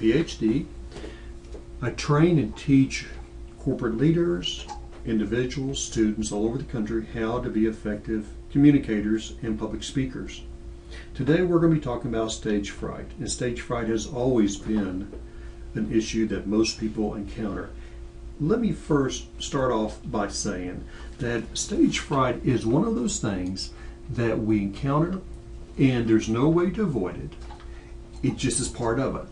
PhD. I train and teach corporate leaders, individuals, students all over the country how to be effective communicators and public speakers. Today we're going to be talking about stage fright, and stage fright has always been an issue that most people encounter. Let me first start off by saying that stage fright is one of those things that we encounter and there's no way to avoid it. It just is part of it.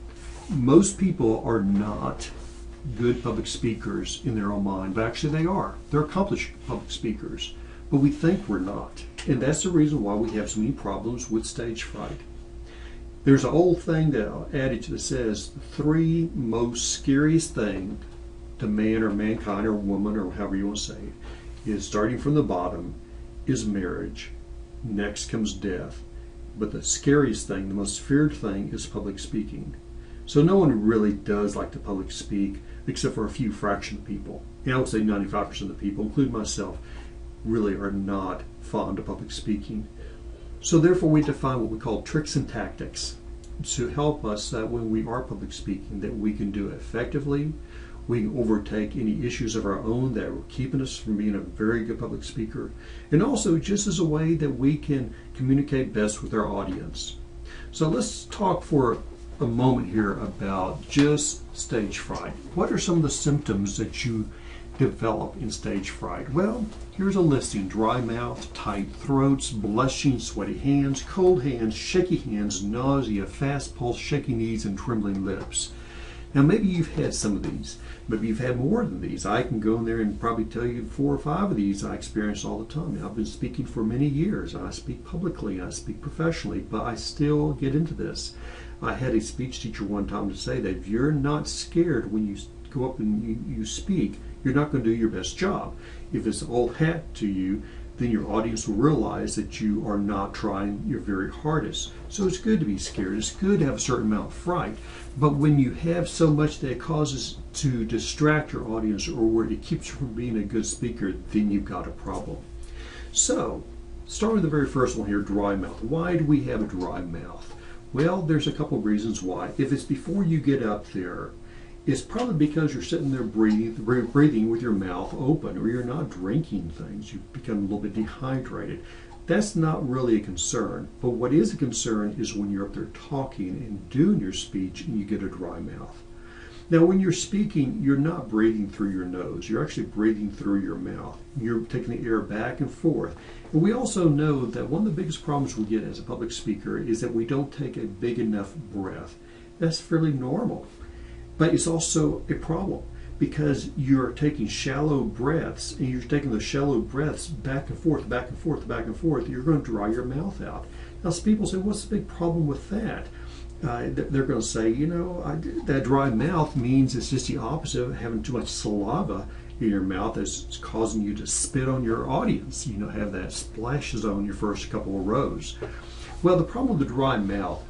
Most people are not good public speakers in their own mind, but actually they are. They're accomplished public speakers, but we think we're not. And that's the reason why we have so many problems with stage fright. There's an old thing, adage that says the three most scariest things to man or mankind or woman or however you want to say it is, starting from the bottom, is marriage. Next comes death. But the scariest thing, the most feared thing, is public speaking. So no one really does like to public speak, except for a few fraction of people. And I would say 95% of the people, including myself, really are not fond of public speaking. So therefore we define what we call tricks and tactics to help us that when we are public speaking, that we can do it effectively. We can overtake any issues of our own that are keeping us from being a very good public speaker. And also just as a way that we can communicate best with our audience. So let's talk for a moment here about just stage fright. What are some of the symptoms that you develop in stage fright? Well, here's a listing: dry mouth, tight throats, blushing, sweaty hands, cold hands, shaky hands, nausea, fast pulse, shaky knees, and trembling lips. Now maybe you've had some of these, maybe you've had more than these. I can go in there and probably tell you 4 or 5 of these I experience all the time. I've been speaking for many years. I speak publicly, I speak professionally, but I still get into this. I had a speech teacher one time to say that if you're not scared when you go up and you speak, you're not going to do your best job. If it's old hat to you, then your audience will realize that you are not trying your very hardest. So it's good to be scared. It's good to have a certain amount of fright. But when you have so much that it causes to distract your audience or where it keeps you from being a good speaker, then you've got a problem. So, start with the very first one here, dry mouth. Why do we have a dry mouth? Well, there's a couple of reasons why. If it's before you get up there, it's probably because you're sitting there breathing with your mouth open, or you're not drinking things. You become a little bit dehydrated. That's not really a concern. But what is a concern is when you're up there talking and doing your speech and you get a dry mouth. Now, when you're speaking, you're not breathing through your nose. You're actually breathing through your mouth. You're taking the air back and forth. And we also know that one of the biggest problems we get as a public speaker is that we don't take a big enough breath. That's fairly normal. But it's also a problem because you're taking shallow breaths, and you're taking those shallow breaths back and forth, back and forth, back and forth. You're going to dry your mouth out. Now, some people say, what's the big problem with that? They're going to say, you know, that dry mouth means it's just the opposite of having too much saliva in your mouth that's causing you to spit on your audience. You know, have that splashes on your first couple of rows. Well, the problem with the dry mouth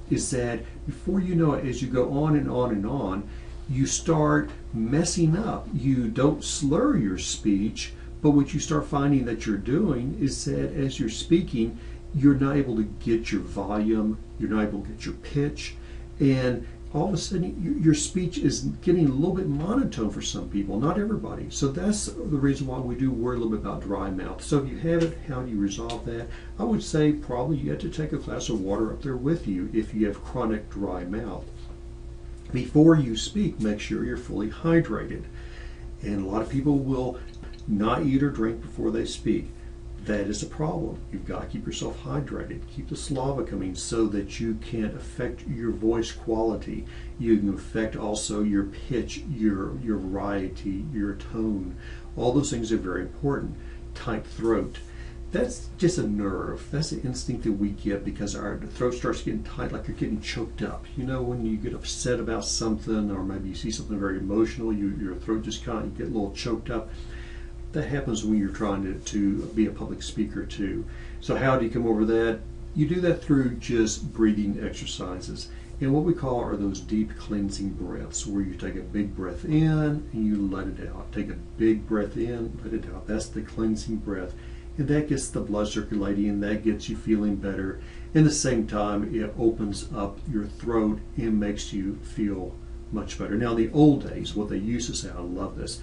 is that before you know it, as you go on and on and on, you start messing up. You don't slur your speech, but what you start finding that you're doing is that as you're speaking, you're not able to get your volume, you're not able to get your pitch, and all of a sudden your speech is getting a little bit monotone for some people, not everybody. So that's the reason why we do worry a little bit about dry mouth. So if you have it, how do you resolve that? I would say probably you have to take a glass of water up there with you if you have chronic dry mouth. Before you speak, make sure you're fully hydrated. And a lot of people will not eat or drink before they speak. That is a problem. You've got to keep yourself hydrated. Keep the saliva coming so that you can affect your voice quality. You can affect also your pitch, your variety, your tone. All those things are very important. Tight throat. That's just a nerve. That's an instinct that we get because our throat starts getting tight, like you're getting choked up. You know, when you get upset about something, or maybe you see something very emotional, your throat just kind of get a little choked up. That happens when you're trying to be a public speaker too. So how do you come over that? You do that through just breathing exercises. And what we call are those deep cleansing breaths, where you take a big breath in and you let it out. Take a big breath in, let it out. That's the cleansing breath. And that gets the blood circulating, and that gets you feeling better. In the same time, it opens up your throat and makes you feel much better. Now, in the old days, what they used to say, I love this,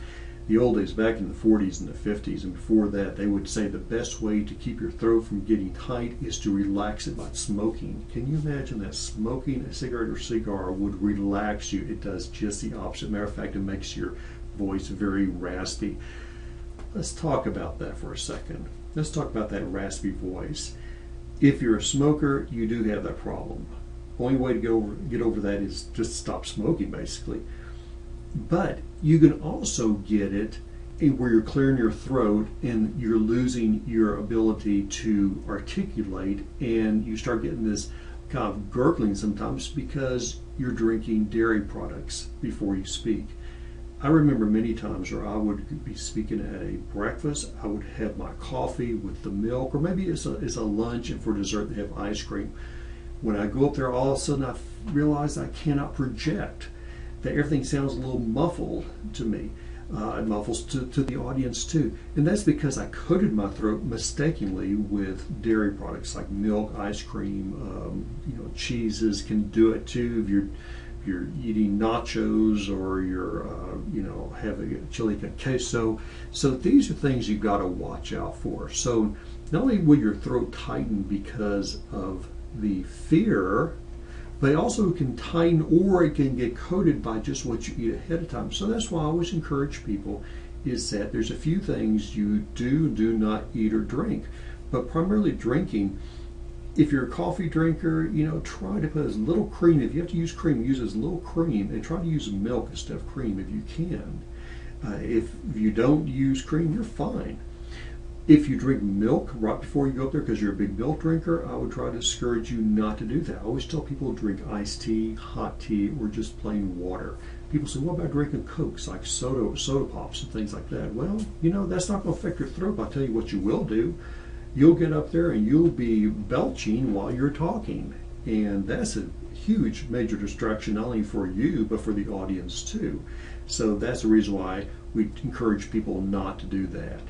the old days, back in the 40s and the 50s and before that, they would say the best way to keep your throat from getting tight is to relax it by smoking. Can you imagine that? Smoking a cigarette or cigar would relax you. It does just the opposite. Matter of fact, it makes your voice very raspy. Let's talk about that for a second. Let's talk about that raspy voice. If you're a smoker, you do have that problem. Only way to get over that is just stop smoking, basically. But you can also get it where you're clearing your throat and you're losing your ability to articulate, and you start getting this kind of gurgling sometimes because you're drinking dairy products before you speak. I remember many times where I would be speaking at a breakfast, I would have my coffee with the milk, or maybe it's a lunch, and for dessert they have ice cream. When I go up there, all of a sudden I realize I cannot project, that everything sounds a little muffled to me. It muffles to the audience too. And that's because I coated my throat mistakenly with dairy products like milk, ice cream, cheeses can do it too. If you're eating nachos or you're having a chili con queso. So these are things you've got to watch out for. So not only will your throat tighten because of the fear, but it also can tighten, or it can get coated by just what you eat ahead of time. So that's why I always encourage people is that there's a few things you do not eat or drink, but primarily drinking. If you're a coffee drinker, try to put as little cream. If you have to use cream, use as little cream, and try to use milk instead of cream if you can. If you don't use cream, you're fine. If you drink milk right before you go up there because you're a big milk drinker, I would try to discourage you not to do that. I always tell people to drink iced tea, hot tea, or just plain water. People say, what about drinking Cokes, like soda pops and things like that? Well, that's not going to affect your throat. I'll tell you what you will do. You'll get up there and you'll be belching while you're talking. And that's a huge major distraction, not only for you, but for the audience too. So that's the reason why we encourage people not to do that.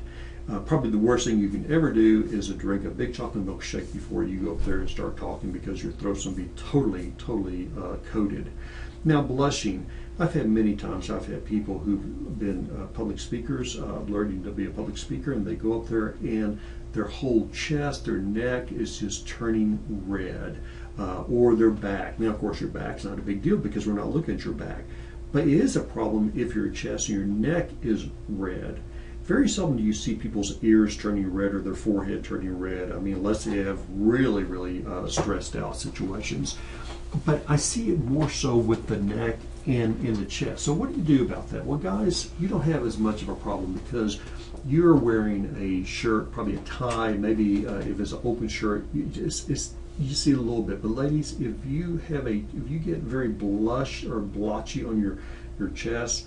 Probably the worst thing you can ever do is to drink a big chocolate milkshake before you go up there and start talking, because your throat's going to be totally coated. Now, blushing. I've had many times, I've had people who've been public speakers, learning to be a public speaker, and they go up there and their whole chest, their neck is just turning red, or their back. Now, of course, your back's not a big deal because we're not looking at your back. But it is a problem if your chest and your neck is red. Very seldom do you see people's ears turning red or their forehead turning red. I mean, unless they have really stressed out situations. But I see it more so with the neck and in the chest. So what do you do about that? Well, guys, you don't have as much of a problem because you're wearing a shirt, probably a tie, maybe if it's an open shirt, you see it a little bit. But ladies, if you get very blush or blotchy on your chest,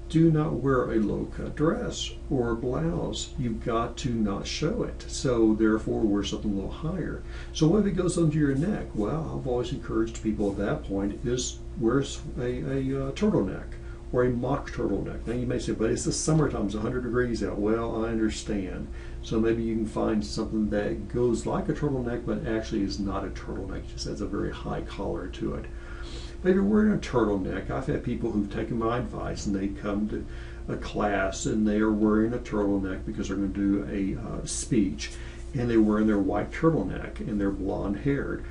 do not wear a low-cut dress or blouse. You've got to not show it. So therefore, wear something a little higher. So what if it goes under your neck? Well, I've always encouraged people at that point is wear a turtleneck or a mock turtleneck. Now you may say, but it's the summertime, it's 100 degrees out. Well, I understand. So maybe you can find something that goes like a turtleneck, but actually is not a turtleneck. It just has a very high collar to it. But if you're wearing a turtleneck, I've had people who've taken my advice and they come to a class and they are wearing a turtleneck because they're going to do a speech, and they're wearing their white turtleneck and they're blonde haired.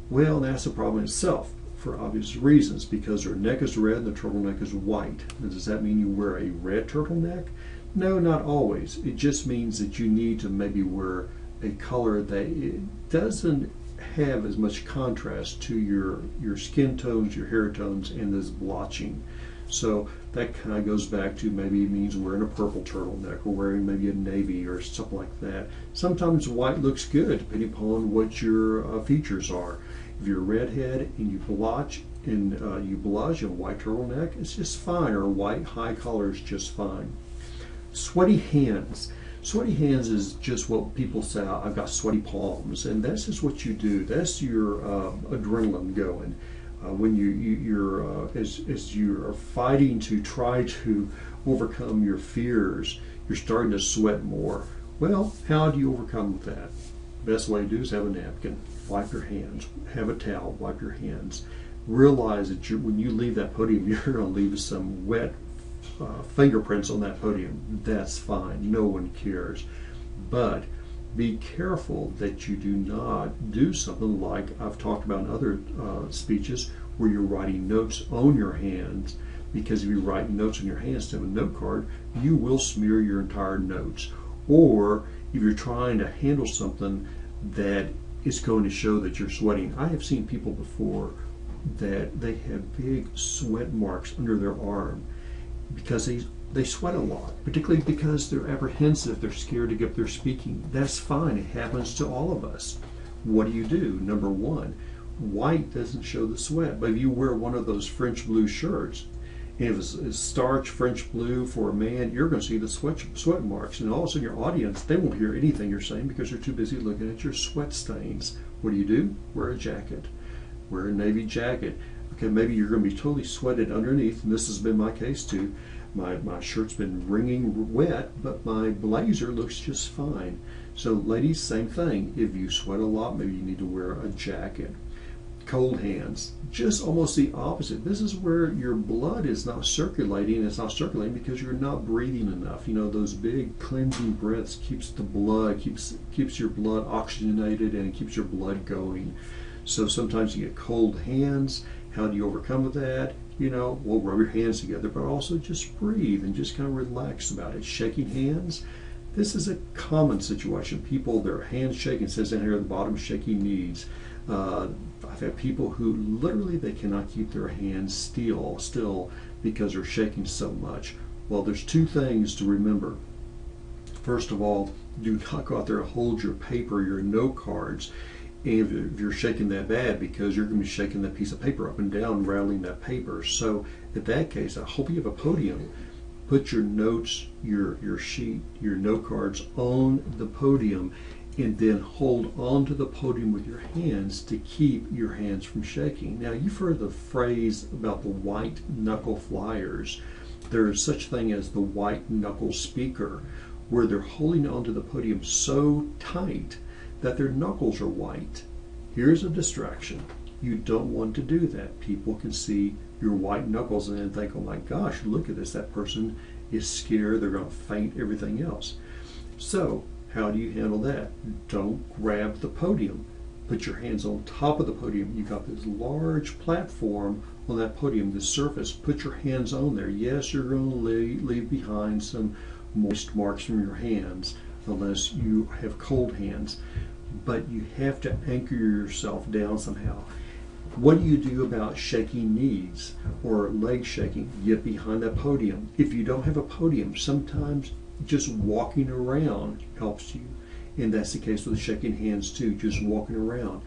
Well, that's a problem itself for obvious reasons, because their neck is red and the turtleneck is white. Now, does that mean you wear a red turtleneck? No, not always. It just means that you need to maybe wear a color that it doesn't have as much contrast to your skin tones, your hair tones, and this blotching. So that kind of goes back to maybe it means wearing a purple turtleneck or wearing maybe a navy or something like that. Sometimes white looks good depending upon what your features are. If you're a redhead and you blotch and you blush and a white turtleneck, it's just fine, or a white high collar is just fine. Sweaty hands. Sweaty hands is just what people say, I've got sweaty palms, and that's just what you do. That's your adrenaline going. When as you're fighting to try to overcome your fears, you're starting to sweat more. Well, how do you overcome that? best way to do is have a napkin, wipe your hands, have a towel, wipe your hands. Realize that when you leave that podium, you're going to leave some wet fingerprints on that podium. That's fine, no one cares. But be careful that you do not do something like I've talked about in other speeches, where you're writing notes on your hands, because if you write notes on your hands instead of a note card, you will smear your entire notes. Or if you're trying to handle something that is going to show that you're sweating. I have seen people before that they have big sweat marks under their arm because they sweat a lot, particularly because they're apprehensive, they're scared to get up there speaking. That's fine, it happens to all of us. What do? Number one, white doesn't show the sweat, but if you wear one of those French blue shirts, and if it's starch French blue for a man, you're going to see the sweat marks, and all of a sudden your audience, they won't hear anything you're saying because they're too busy looking at your sweat stains. What do? Wear a jacket. Wear a navy jacket. Okay, maybe you're going to be totally sweated underneath, and this has been my case too. My shirt's been wringing wet, but my blazer looks just fine. So ladies, same thing. If you sweat a lot, maybe you need to wear a jacket. Cold hands, just almost the opposite. This is where your blood is not circulating. It's not circulating because you're not breathing enough. You know, those big cleansing breaths keeps the blood, keeps your blood oxygenated, and it keeps your blood going. So sometimes you get cold hands. How do you overcome that? You know, well, rub your hands together, but also just breathe and just kind of relax about it. Shaking hands, this is a common situation. People, their hands shaking, says down here at the bottom, shaking knees. I've had people who literally they cannot keep their hands still because they're shaking so much. Well, there's two things to remember. First of all, do not go out there and hold your paper, your note cards, if you're shaking that bad, because you're going to be shaking that piece of paper up and down, rattling that paper. So in that case, I hope you have a podium. Put your notes, your sheet, your note cards on the podium, and then hold onto the podium with your hands to keep your hands from shaking. Now, you've heard the phrase about the white knuckle flyers. There is such a thing as the white knuckle speaker, where they're holding onto the podium so tight that their knuckles are white. Here's a distraction. You don't want to do that. People can see your white knuckles and then think, oh my gosh, look at this, that person is scared, they're going to faint, everything else. So how do you handle that? Don't grab the podium. Put your hands on top of the podium. You've got this large platform on that podium, the surface. Put your hands on there. Yes, you're going to leave behind some moist marks from your hands unless you have cold hands. But you have to anchor yourself down somehow. What do you do about shaking knees or leg shaking? Get behind that podium. If you don't have a podium, sometimes just walking around helps you. And that's the case with shaking hands too, just walking around.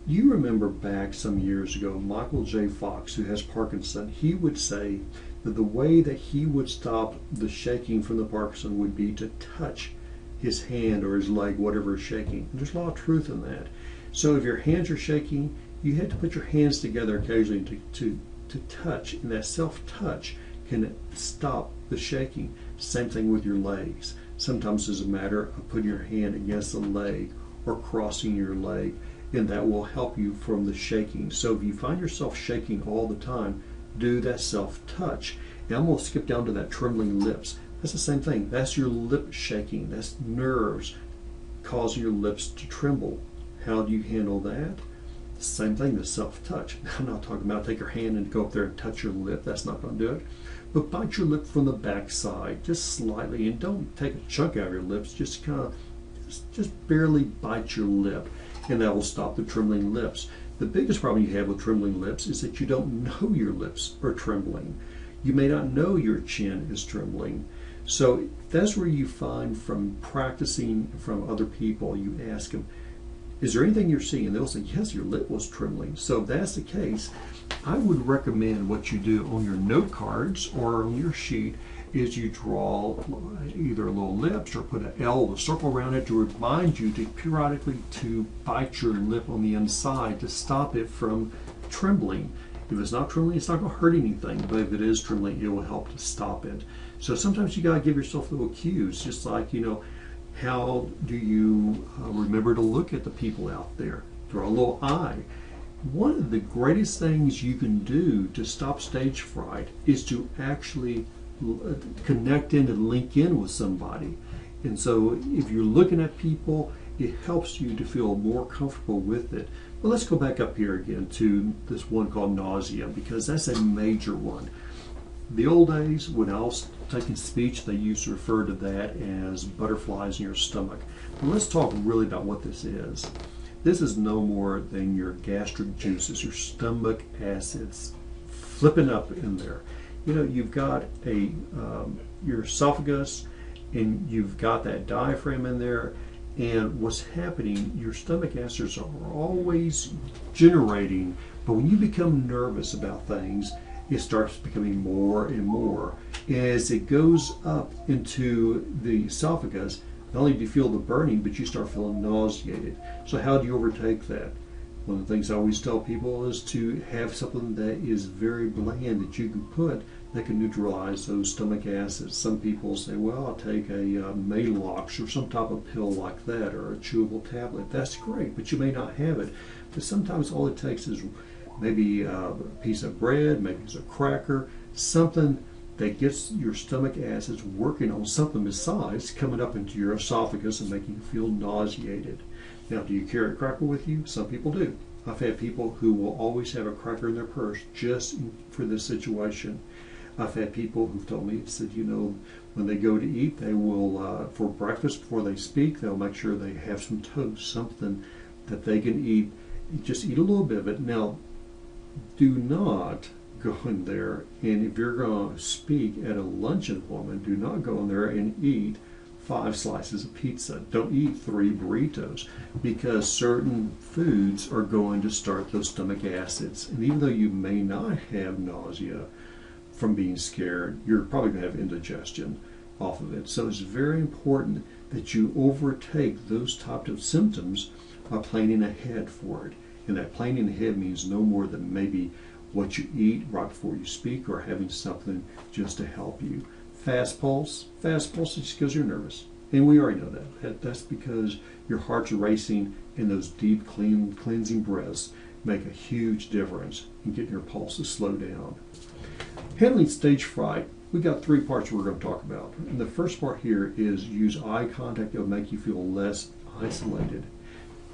You remember back some years ago, Michael J. Fox, who has Parkinson, he would say that the way that he would stop the shaking from the Parkinson would be to touch his hand or his leg, whatever is shaking. And there's a lot of truth in that. So if your hands are shaking, you have to put your hands together occasionally to touch, and that self-touch can stop the shaking. Same thing with your legs. Sometimes it's a matter of putting your hand against the leg or crossing your leg, and that will help you from the shaking. So if you find yourself shaking all the time, do that self-touch. And I'm going to skip down to that trembling lips. That's the same thing. That's your lip shaking. That's nerves causing your lips to tremble. How do you handle that? The same thing, the self-touch. I'm not talking about take your hand and go up there and touch your lip. That's not going to do it. But bite your lip from the back side, just slightly, and don't take a chunk out of your lips. Just kind of, just barely bite your lip, and that will stop the trembling lips. The biggest problem you have with trembling lips is that you don't know your lips are trembling. You may not know your chin is trembling. So that's where you find from practicing from other people, you ask them, is there anything you're seeing? They'll say, yes, your lip was trembling. So if that's the case, I would recommend what you do on your note cards or on your sheet is you draw either little lips or put an L, a circle around it to remind you to periodically to bite your lip on the inside to stop it from trembling. If it's not trembling, it's not going to hurt anything, but if it is trembling, it will help to stop it. So sometimes you got to give yourself little cues, just like, you know, How do you remember to look at the people out there? Throw a little eye. One of the greatest things you can do to stop stage fright is to actually connect in and link in with somebody. And so if you're looking at people, it helps you to feel more comfortable with it. But let's go back up here again to this one called nausea, because that's a major one. The old days, when I was taking speech, they used to refer to that as butterflies in your stomach. But let's talk really about what this is. This is no more than your gastric juices, your stomach acids flipping up in there. You know, you've got your esophagus, and you've got that diaphragm in there, and what's happening, your stomach acids are always generating, but when you become nervous about things, it starts becoming more and more. As it goes up into the esophagus, not only do you feel the burning, but you start feeling nauseated. So how do you overtake that? One of the things I always tell people is to have something that is very bland that you can put that can neutralize those stomach acids. Some people say, well, I'll take a Maalox or some type of pill like that, or a chewable tablet. That's great, but you may not have it. But sometimes all it takes is maybe a piece of bread, maybe it's a cracker, something that gets your stomach acids working on something besides coming up into your esophagus and making you feel nauseated. Now, do you carry a cracker with you? Some people do. I've had people who will always have a cracker in their purse just for this situation. I've had people who've told me, said, you know, when they go to eat, they will, for breakfast, before they speak, they'll make sure they have some toast, something that they can eat. Just eat a little bit of it. Now, do not go in there, and if you're going to speak at a luncheon appointment, do not go in there and eat 5 slices of pizza. Don't eat 3 burritos, because certain foods are going to start those stomach acids. And even though you may not have nausea from being scared, you're probably going to have indigestion off of it. So it's very important that you overtake those types of symptoms by planning ahead for it. And that planning ahead means no more than maybe what you eat right before you speak, or having something just to help you. Fast pulse is just because you're nervous. And we already know that. That's because your heart's racing, and those deep, cleansing breaths make a huge difference in getting your pulse to slow down. Handling stage fright, we've got 3 parts we're going to talk about. And the first part here is use eye contact. It'll make you feel less isolated.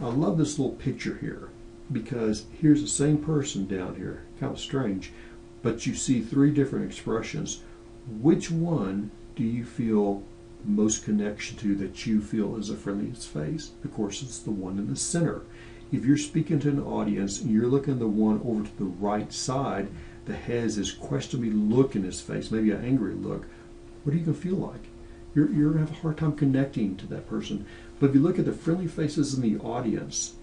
I love this little picture here, because here's the same person down here, kind of strange, but you see 3 different expressions. Which one do you feel most connection to, that you feel is the friendliest face? Of course, it's the one in the center. If you're speaking to an audience and you're looking at the one over to the right side that has this questionable look in his face, maybe an angry look, what are you going to feel like? You're going to have a hard time connecting to that person. But if you look at the friendly faces in the audience,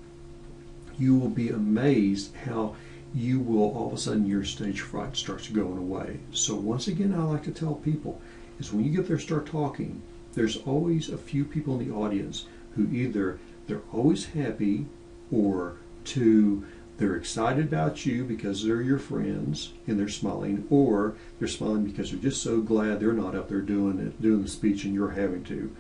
you will be amazed how you will, all of a sudden, your stage fright starts going away. So once again, I like to tell people is when you get there, start talking, there's always a few people in the audience who either they're always happy, or 2, they're excited about you because they're your friends and they're smiling, or they're smiling because they're just so glad they're not up there doing the speech and you're having to.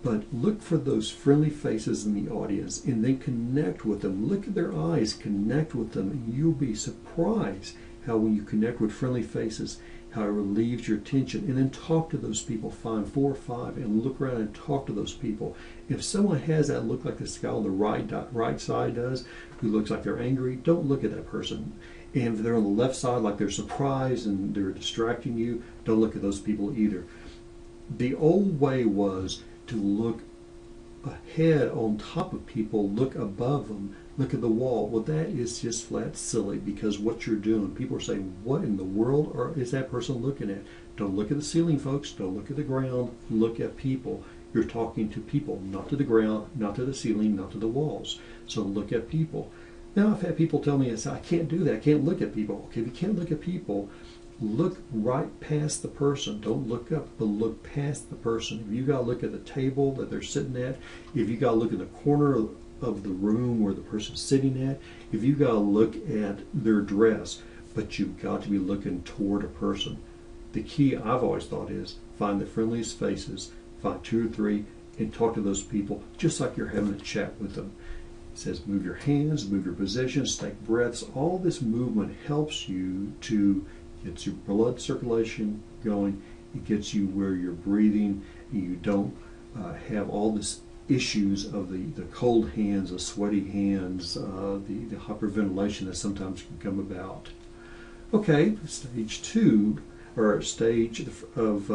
But look for those friendly faces in the audience, and then connect with them. Look at their eyes, connect with them, and you'll be surprised how when you connect with friendly faces, how it relieves your tension. And then talk to those people. Find 4 or 5 and look around and talk to those people. If someone has that look like this guy on the right side does, who looks like they're angry, don't look at that person. And if they're on the left side like they're surprised and they're distracting you, don't look at those people either. The old way was to look ahead, on top of people, look above them, look at the wall. Well, that is just flat silly, because what you're doing, people are saying, what in the world is that person looking at? Don't look at the ceiling, folks. Don't look at the ground. Look at people. You're talking to people, not to the ground, not to the ceiling, not to the walls. So look at people. Now, I've had people tell me, I can't do that. I can't look at people. Okay, if you can't look at people, look right past the person. Don't look up, but look past the person. If you got to look at the table that they're sitting at, if you got to look in the corner of the room where the person's sitting at, if you got to look at their dress, but you've got to be looking toward a person. The key, I've always thought, is find the friendliest faces, find 2 or 3, and talk to those people just like you're having a chat with them. It says move your hands, move your positions, take breaths. All this movement helps you to get your blood circulation going. It gets you where you're breathing, and you don't have all this issues of the cold hands, the sweaty hands, the hyperventilation that sometimes can come about. Okay, stage two, or stage of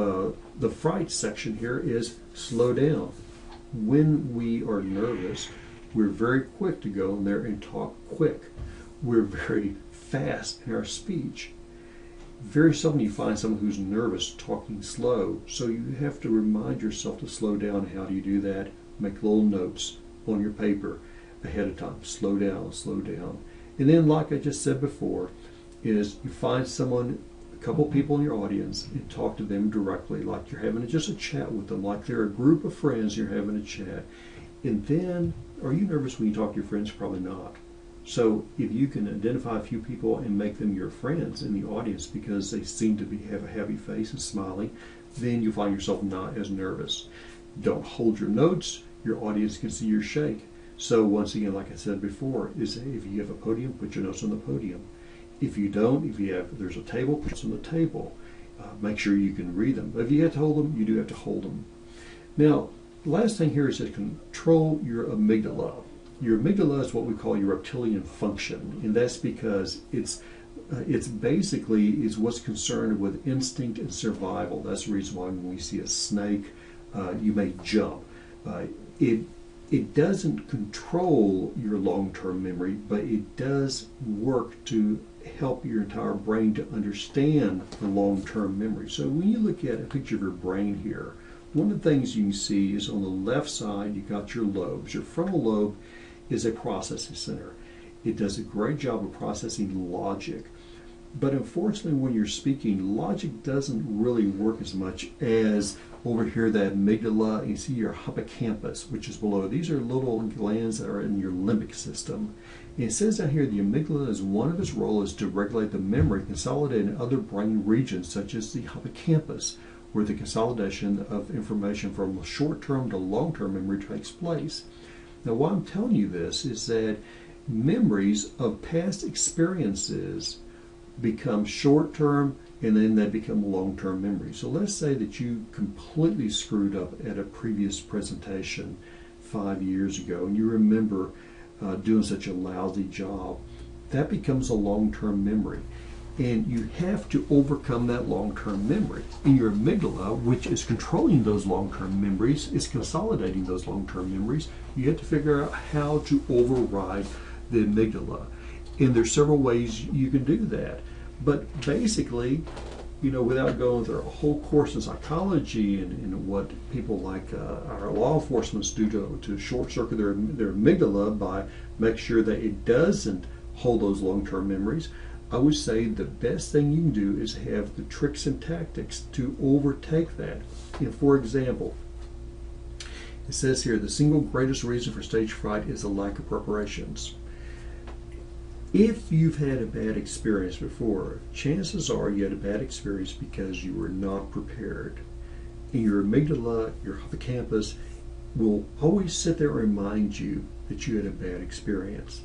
the fright section here is slow down. When we are nervous, we're very quick to go in there and talk quick. We're very fast in our speech. Very seldom you find someone who's nervous talking slow, so you have to remind yourself to slow down. How do you do that? Make little notes on your paper ahead of time. Slow down, slow down. And then, like I just said before, is you find someone, a couple people in your audience, and talk to them directly, like you're having just a chat with them, like they're a group of friends, you're having a chat. And then, are you nervous when you talk to your friends? Probably not. So if you can identify a few people and make them your friends in the audience because they seem to have a happy face and smiling, then you find yourself not as nervous. Don't hold your notes. Your audience can see your shake. So once again, like I said before, is if you have a podium, put your notes on the podium. If you don't, there's a table, put it on the table. Make sure you can read them. But if you have to hold them, you do have to hold them. Now, the last thing here is to control your amygdala. Your amygdala is what we call your reptilian function, and that's because it's basically is what's concerned with instinct and survival. That's the reason why when we see a snake, you may jump. It doesn't control your long-term memory, but it does work to help your entire brain to understand the long-term memory. So when you look at a picture of your brain here, one of the things you can see is on the left side, you got your lobes. Your frontal lobe is a processing center. It does a great job of processing logic. But unfortunately, when you're speaking, logic doesn't really work as much as over here, that amygdala. You see your hippocampus, which is below. These are little glands that are in your limbic system. And it says down here the amygdala is one of its roles is to regulate the memory, consolidate in other brain regions, such as the hippocampus, where the consolidation of information from short-term to long-term memory takes place. Now, why I'm telling you this is that memories of past experiences become short-term and then they become long-term memories. So let's say that you completely screwed up at a previous presentation 5 years ago and you remember doing such a lousy job. That becomes a long-term memory. And you have to overcome that long-term memory. And your amygdala, which is controlling those long-term memories, is consolidating those long-term memories. You have to figure out how to override the amygdala. And there's several ways you can do that. But basically, without going through a whole course in psychology and what people like our law enforcement do to short-circuit their amygdala by make sure that it doesn't hold those long-term memories, I would say the best thing you can do is have the tricks and tactics to overtake that. And for example, it says here, the single greatest reason for stage fright is the lack of preparations. If you've had a bad experience before, chances are you had a bad experience because you were not prepared. And your amygdala, your hippocampus, will always sit there and remind you that you had a bad experience.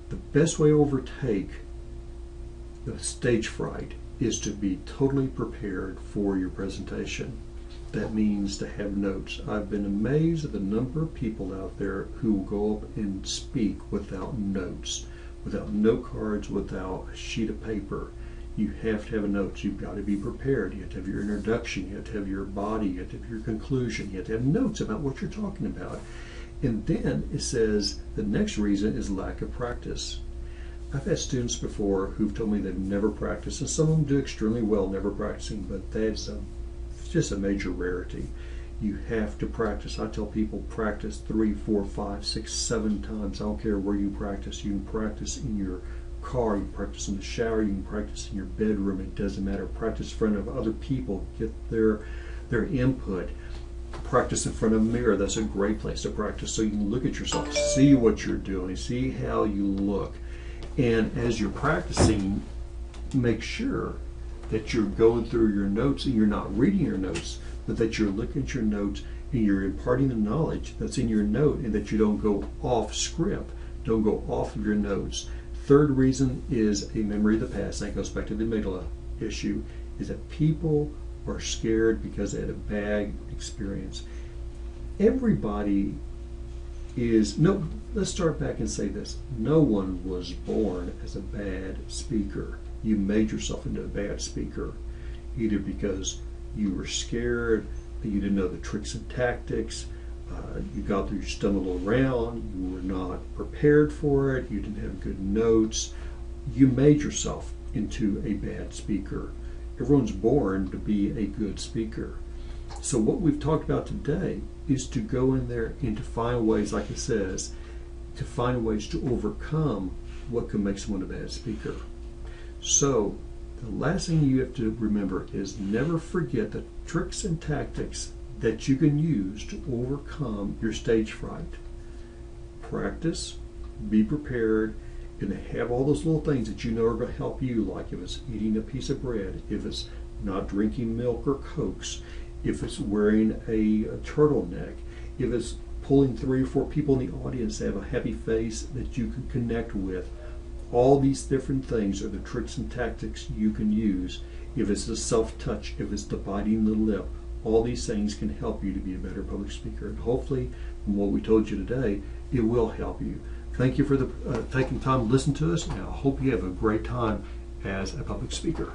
The best way to overtake the stage fright is to be totally prepared for your presentation. That means to have notes. I've been amazed at the number of people out there who will go up and speak without notes, without note cards, without a sheet of paper. You have to have notes. You've got to be prepared. You have to have your introduction. You have to have your body. You have to have your conclusion. You have to have notes about what you're talking about. And then it says the next reason is lack of practice. I've had students before who've told me they've never practiced, and some of them do extremely well never practicing, but that's just a major rarity. You have to practice. I tell people practice 3, 4, 5, 6, 7 times. I don't care where you practice. You can practice in your car, you can practice in the shower, you can practice in your bedroom. It doesn't matter. Practice in front of other people. Get their input. Practice in front of a mirror. That's a great place to practice, so you can look at yourself, see what you're doing, see how you look. And as you're practicing, make sure that you're going through your notes and you're not reading your notes, but that you're looking at your notes and you're imparting the knowledge that's in your note, and that you don't go off script, don't go off of your notes. Third reason is a memory of the past. That goes back to the amygdala issue, is that people are scared because they had a bad experience. Everybody is, no, let's start back and say this. No one was born as a bad speaker. You made yourself into a bad speaker, either because you were scared, you didn't know the tricks and tactics, you got there, you stumbled around, you were not prepared for it, you didn't have good notes. You made yourself into a bad speaker. Everyone's born to be a good speaker. So what we've talked about today is to go in there and to find ways, like it says, to find ways to overcome what can make someone a bad speaker. So the last thing you have to remember is never forget the tricks and tactics that you can use to overcome your stage fright. Practice, be prepared, and have all those little things that you know are going to help you, like if it's eating a piece of bread, if it's not drinking milk or Cokes, if it's wearing a turtleneck, if it's pulling 3 or 4 people in the audience that have a happy face that you can connect with. All these different things are the tricks and tactics you can use. If it's the self-touch, if it's the biting the lip, all these things can help you to be a better public speaker. And hopefully, from what we told you today, it will help you. Thank you for taking time to listen to us, and I hope you have a great time as a public speaker.